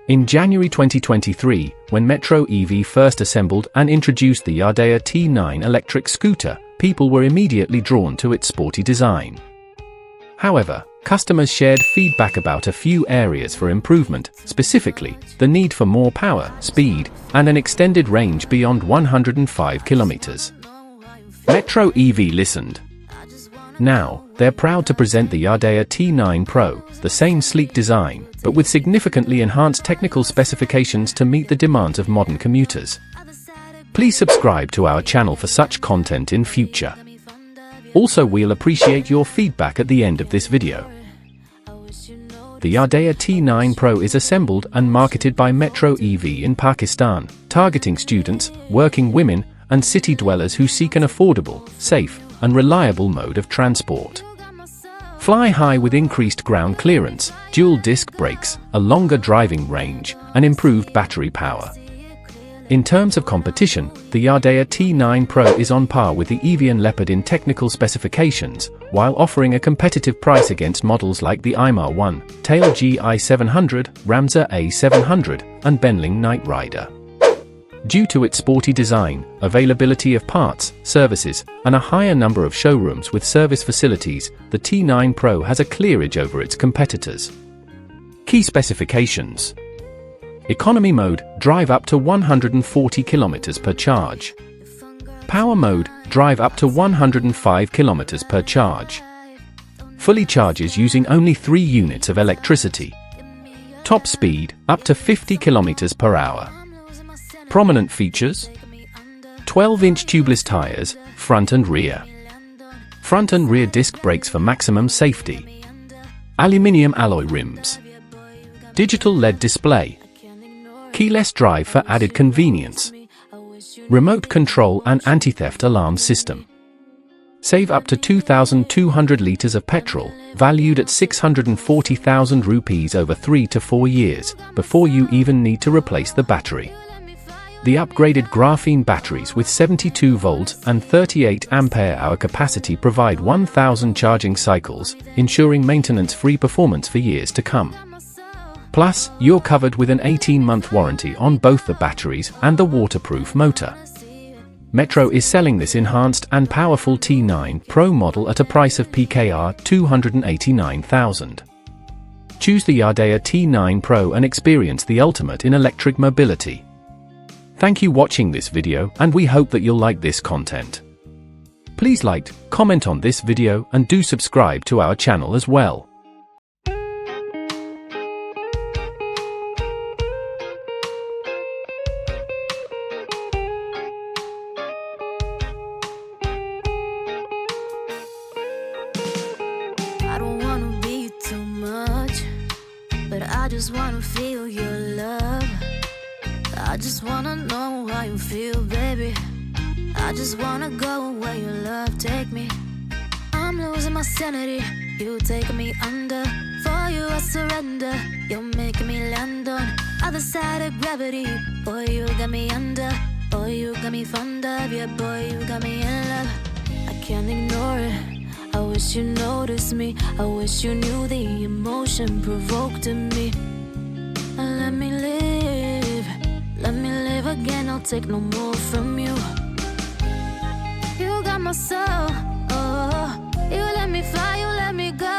In January 2023, when Metro EV first assembled and introduced the Yadea T9 electric scooter, people were immediately drawn to its sporty design. However, customers shared feedback about a few areas for improvement, specifically, the need for more power, speed, and an extended range beyond 105 kilometers. Metro EV listened. Now, they're proud to present the Yadea T9 Pro, the same sleek design, but with significantly enhanced technical specifications to meet the demands of modern commuters. Please subscribe to our channel for such content in future. Also, we'll appreciate your feedback at the end of this video. The Yadea T9 Pro is assembled and marketed by Metro EV in Pakistan, targeting students, working women, and city dwellers who seek an affordable, safe, and reliable mode of transport. Fly high with increased ground clearance, dual disc brakes, a longer driving range, and improved battery power. In terms of competition, the Yadea T9 Pro is on par with the Evian Leopard in technical specifications, while offering a competitive price against models like the Imar 1, Tail GI700, Ramza A700, and Benling Knight Rider. Due to its sporty design, availability of parts, services, and a higher number of showrooms with service facilities, the T9 Pro has a clear edge over its competitors. Key specifications: Economy mode, drive up to 140 km per charge. Power mode, drive up to 105 km per charge. Fully charges using only 3 units of electricity. Top speed, up to 50 km per hour. Prominent features: 12-inch tubeless tires, front and rear. Front and rear disc brakes for maximum safety. Aluminium alloy rims. Digital LED display. Keyless drive for added convenience. Remote control and anti-theft alarm system. Save up to 2,200 litres of petrol, valued at 640,000 rupees over 3 to 4 years, before you even need to replace the battery. The upgraded graphene batteries with 72 volts and 38 ampere-hour capacity provide 1,000 charging cycles, ensuring maintenance-free performance for years to come. Plus, you're covered with an 18-month warranty on both the batteries and the waterproof motor. Metro is selling this enhanced and powerful T9 Pro model at a price of PKR 289,000. Choose the Yadea T9 Pro and experience the ultimate in electric mobility. Thank you for watching this video, and we hope that you'll like this content. Please like, comment on this video, and do subscribe to our channel as well. I don't wanna be too much, but I just wanna feel your love. I just wanna know how you feel, baby. I just wanna go where your love take me. I'm losing my sanity, you taking me under. For you I surrender, you're making me land on other side of gravity. Boy, you got me under, boy, you got me fond of. Yeah, boy, you got me in love. I can't ignore it, I wish you noticed me. I wish you knew the emotion provoked in me. Let me live again, I'll take no more from you. You got my soul, oh. You let me fly, you let me go,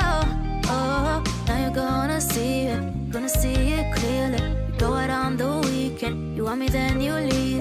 oh. Now you're gonna see it clearly. You go out on the weekend, you want me then you leave.